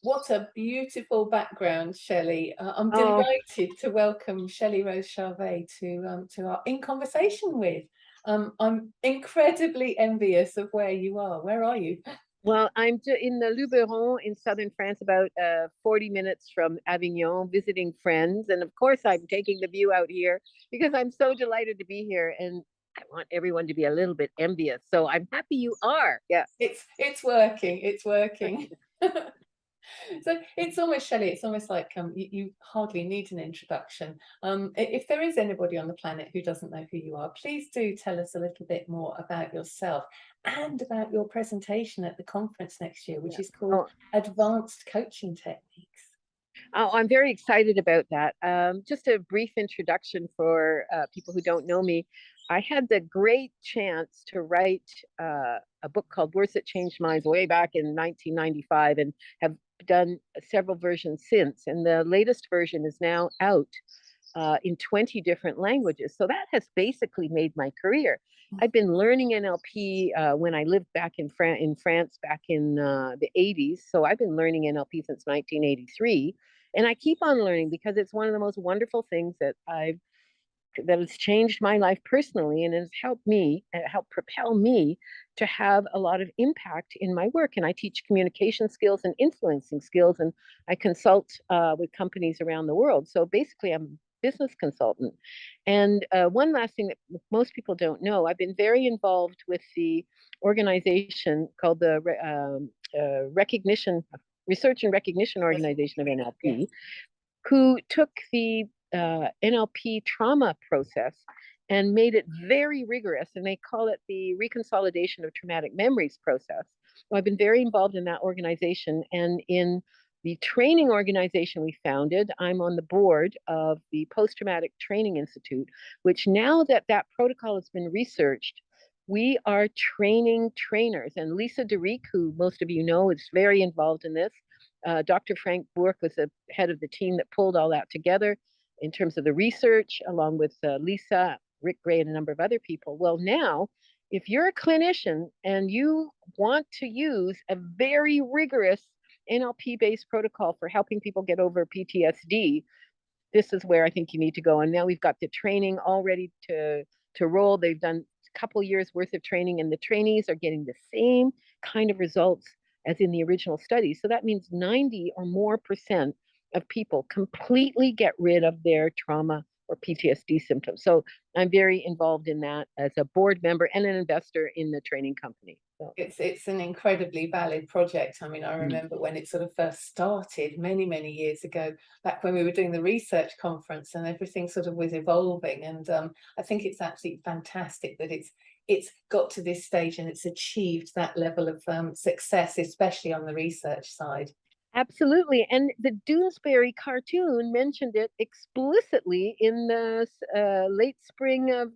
What a beautiful background, Shelley. I'm Oh, delighted to welcome Shelle Rose Charvet to our In Conversation with. I'm incredibly envious of where you are. Where are you? well, in the Luberon in southern France, about 40 minutes from Avignon, visiting friends. And of course, I'm taking the view out here because I'm so delighted to be here. And I want everyone to be a little bit envious. So I'm happy you are. Yeah. It's working. It's working. So it's almost Shelley. It's almost like you hardly need an introduction. If there is anybody on the planet who doesn't know who you are, please do tell us a little bit more about yourself and about your presentation at the conference next year, which Yeah. is called Oh, Advanced Coaching Techniques. I'm very excited about that. Just a brief introduction for people who don't know me. I had the great chance to write a book called Words That Changed Minds way back in 1995 and have done several versions since. And the latest version is now out in 20 different languages. So that has basically made my career. I've been learning NLP when I lived back in France back in the 80s. So I've been learning NLP since 1983. And I keep on learning because it's one of the most wonderful things that has changed my life personally and has helped propel me to have a lot of impact in my work. And I teach communication skills and influencing skills, and I consult with companies around the world. So basically, I'm a business consultant. And one last thing that most people don't know, I've been very involved with the organization called the Recognition Research and Recognition Organization of Yes. NLP, who took the NLP trauma process and made it very rigorous, and they call it the reconsolidation of traumatic memories process. So I've been very involved in that organization, and in the training organization we founded, I'm on the board of the Post Traumatic Training Institute, which now that that protocol has been researched, we are training trainers. And Lisa DeReek, who most of you know, is very involved in this. Dr. Frank Bork was the head of the team that pulled all that together in terms of the research, along with Lisa, Rick Gray, and a number of other people. Well, now, if you're a clinician and you want to use a very rigorous NLP based protocol for helping people get over PTSD, this is where I think you need to go. And now we've got the training all ready to roll. They've done a couple years worth of training, and the trainees are getting the same kind of results as in the original study. So that means 90 or more percent of people completely get rid of their trauma or PTSD symptoms. So I'm very involved in that as a board member and an investor in the training company. So, It's an incredibly valid project. I mean, I mm. remember when it sort of first started many years ago, back when we were doing the research conference and everything sort of was evolving. And I think it's absolutely fantastic that it's got to this stage and it's achieved that level of success, especially on the research side. Absolutely. And the Doonesbury cartoon mentioned it explicitly in the late spring of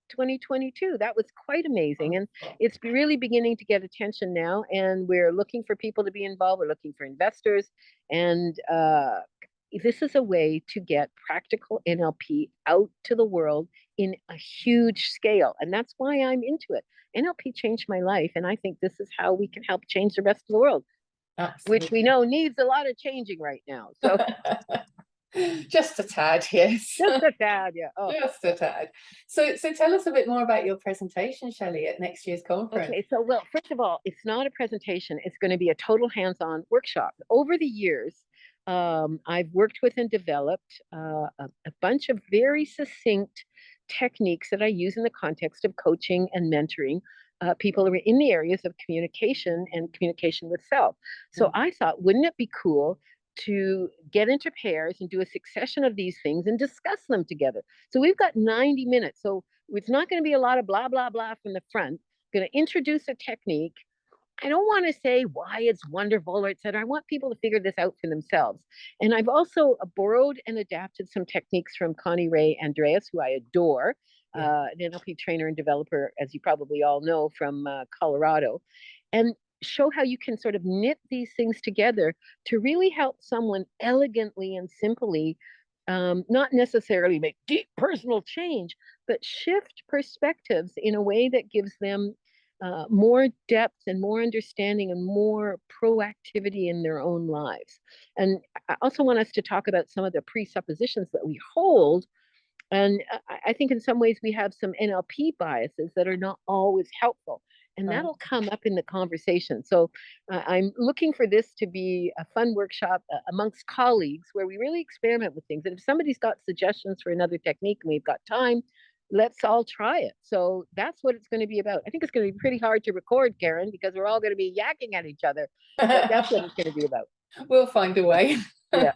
2022. That was quite amazing. And Wonderful. it's really beginning to get attention now. And we're looking for people to be involved. We're looking for investors. And this is a way to get practical NLP out to the world in a huge scale. And that's why I'm into it. NLP changed my life. And I think this is how we can help change the rest of the world, which we Absolutely. know needs a lot of changing right now. So Just a tad, yes. just a tad, yeah. Oh, Just a tad. So tell us a bit more about your presentation, Shelley, at next year's conference. okay. So, well, first of all, it's not a presentation. It's going to be a total hands-on workshop. Over the years, I've worked with and developed a bunch of very succinct techniques that I use in the context of coaching and mentoring people in the areas of communication and communication with self. So I thought, wouldn't it be cool to get into pairs and do a succession of these things and discuss them together? So we've got 90 minutes. So it's not going to be a lot of blah, blah, blah from the front. I'm going to introduce a technique. I don't want to say why it's wonderful or et cetera. I want people to figure this out for themselves. And I've also borrowed and adapted some techniques from Connie Ray Andreas, who I adore, Yeah. an NLP trainer and developer, as you probably all know, from Colorado, and show how you can sort of knit these things together to really help someone elegantly and simply, not necessarily make deep personal change, but shift perspectives in a way that gives them more depth and more understanding and more proactivity in their own lives. And I also want us to talk about some of the presuppositions that we hold. And I think in some ways we have some NLP biases that are not always helpful. And Right. that'll come up in the conversation. So I'm looking for this to be a fun workshop amongst colleagues where we really experiment with things. And if somebody's got suggestions for another technique and we've got time, let's all try it. So that's what it's going to be about. I think it's going to be pretty hard to record, Karen, because we're all going to be yakking at each other. But that's what it's going to be about. We'll find a way. Yeah.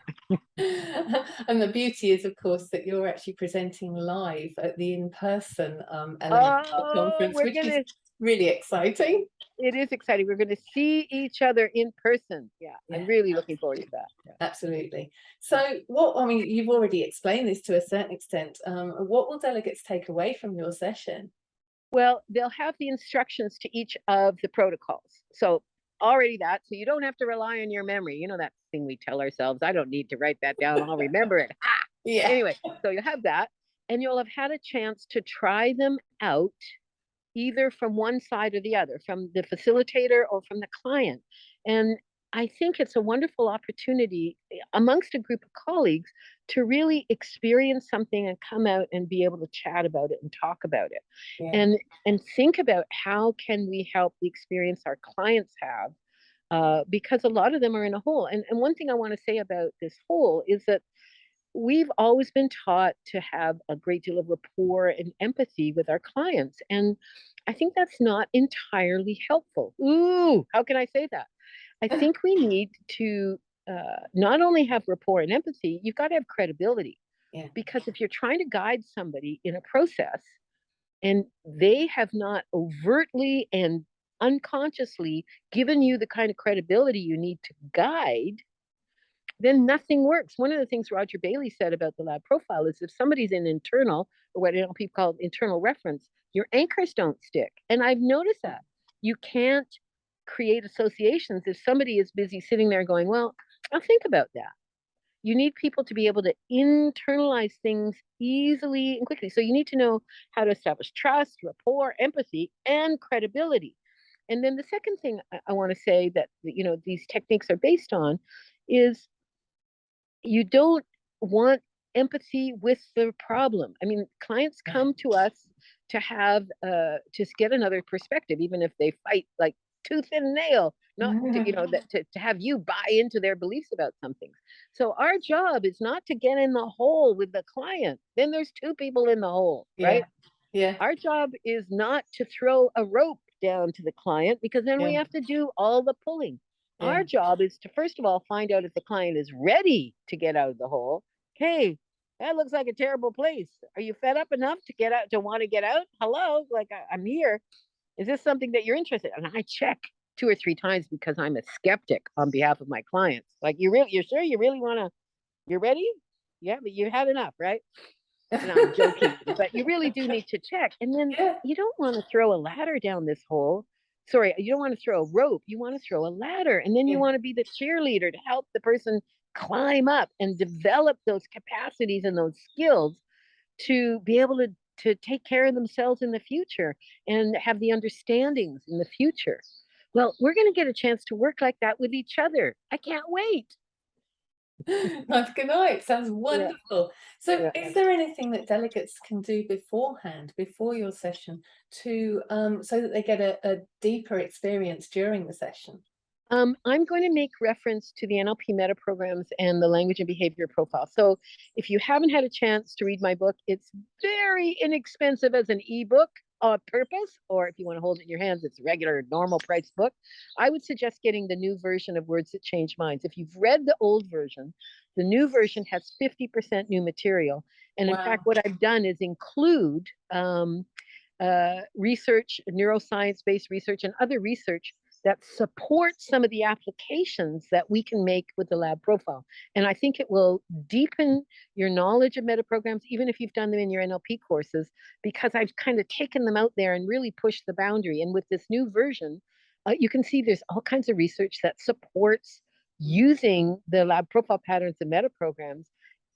And the beauty is, of course, that you're actually presenting live at the in-person element of the conference, which is really exciting. It is exciting. We're going to see each other in person. Yeah, I'm really looking forward to that. Yeah. Absolutely. So I mean, you've already explained this to a certain extent. What will delegates take away from your session? Well, they'll have the instructions to each of the protocols. So already that, so you don't have to rely on your memory. You know, that thing we tell ourselves, I don't need to write that down. I'll remember it. Yeah. Anyway, so you'll have that, and you'll have had a chance to try them out either from one side or the other, from the facilitator or from the client. And I think it's a wonderful opportunity amongst a group of colleagues to really experience something and come out and be able to chat about it and talk about it. Yeah. And think about how can we help the experience our clients have, because a lot of them are in a hole. And one thing I want to say about this hole is that we've always been taught to have a great deal of rapport and empathy with our clients. And I think that's not entirely helpful. Ooh, how can I say that? I think we need to not only have rapport and empathy, you've got to have credibility. Yeah. Because if you're trying to guide somebody in a process and they have not overtly and unconsciously given you the kind of credibility you need to guide, then nothing works. One of the things Roger Bailey said about the lab profile is if somebody's in internal, or what NLP call internal reference, your anchors don't stick. And I've noticed that. You can't create associations if somebody is busy sitting there going, well, I'll think about that. You need people to be able to internalize things easily and quickly. So you need to know how to establish trust, rapport, empathy, and credibility. And then the second thing I want to say that, you know, these techniques are based on is you don't want empathy with the problem. I mean, clients come to us to have just get another perspective, even if they fight like tooth and nail, not to, you know, to have you buy into their beliefs about something. So our job is not to get in the hole with the client. Then there's two people in the hole, right? Yeah. Our job is not to throw a rope down to the client, because then we have to do all the pulling. Our job is to, first of all, find out if the client is ready to get out of the hole. Hey, that looks like a terrible place. Are you fed up enough to get out, to want to get out? Hello, like I'm here. Is this something that you're interested in? And I check 2 or 3 times because I'm a skeptic on behalf of my clients. Like, you're sure you really want to, you're ready? Yeah, but you had enough, right? And I'm joking, but you really do need to check. And then you don't want to throw a ladder down this hole. Sorry, you don't want to throw a rope. You want to throw a ladder. And then you want to be the cheerleader to help the person climb up and develop those capacities and those skills to be able to take care of themselves in the future and have the understandings in the future. Well, we're going to get a chance to work like that with each other. I can't wait. That's good night. Sounds wonderful. So is there anything that delegates can do beforehand, before your session, to so that they get a deeper experience during the session? I'm going to make reference to the NLP Metaprograms and the language and behavior profile. So if you haven't had a chance to read my book, it's very inexpensive as an ebook on purpose, or if you want to hold it in your hands, it's a regular, normal price book. I would suggest getting the new version of Words That Change Minds. If you've read the old version, the new version has 50% new material. And in fact, what I've done is include research, neuroscience-based research, and other research that supports some of the applications that we can make with the lab profile. And I think it will deepen your knowledge of metaprograms, even if you've done them in your NLP courses, because I've kind of taken them out there and really pushed the boundary. And with this new version, you can see there's all kinds of research that supports using the lab profile patterns and metaprograms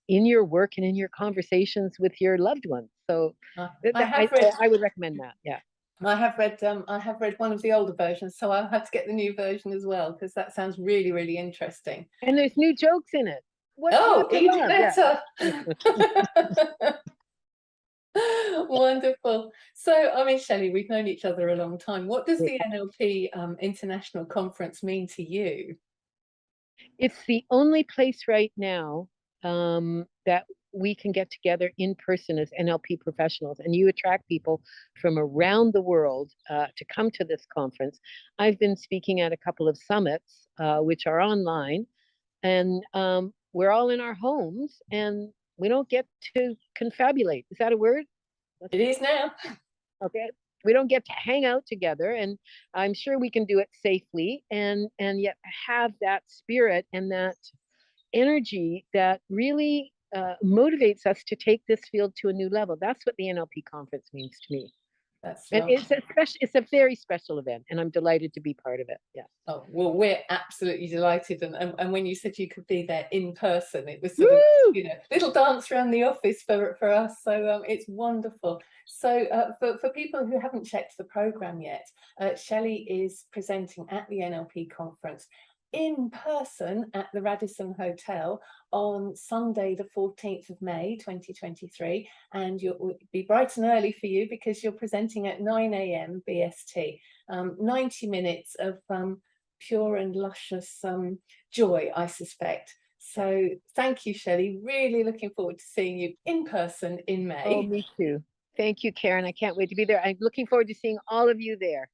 in your work and in your conversations with your loved ones. So I would recommend that. Yeah. I have read one of the older versions, so I'll have to get the new version as well, because that sounds really, really interesting. And there's new jokes in it. What's Oh, not to even love? Yeah. better. Wonderful. So, I mean, Shelley, we've known each other a long time. What does the NLP International Conference mean to you? It's the only place right now that we can get together in person as NLP professionals, and you attract people from around the world to come to this conference. I've been speaking at a couple of summits, which are online, and we're all in our homes, and we don't get to confabulate. Is that a word? It is now. Okay. We don't get to hang out together, and I'm sure we can do it safely and yet have that spirit and that energy that really motivates us to take this field to a new level. That's what the NLP conference means to me. That's And lovely. it's a very special event, and I'm delighted to be part of it. Yeah. Oh, well, we're absolutely delighted. And when you said you could be there in person, it was sort of, Woo! you know, little dance around the office for us. So it's wonderful. So for people who haven't checked the program yet, Shelley is presenting at the NLP conference in person at the Radisson Hotel on Sunday, the 14th of May, 2023. And you'll be bright and early for you, because you're presenting at 9 a.m. BST. 90 minutes of pure and luscious joy, I suspect. So thank you, Shelley. Really looking forward to seeing you in person in Oh, May. me too. Thank you, Karen. I can't wait to be there. I'm looking forward to seeing all of you there.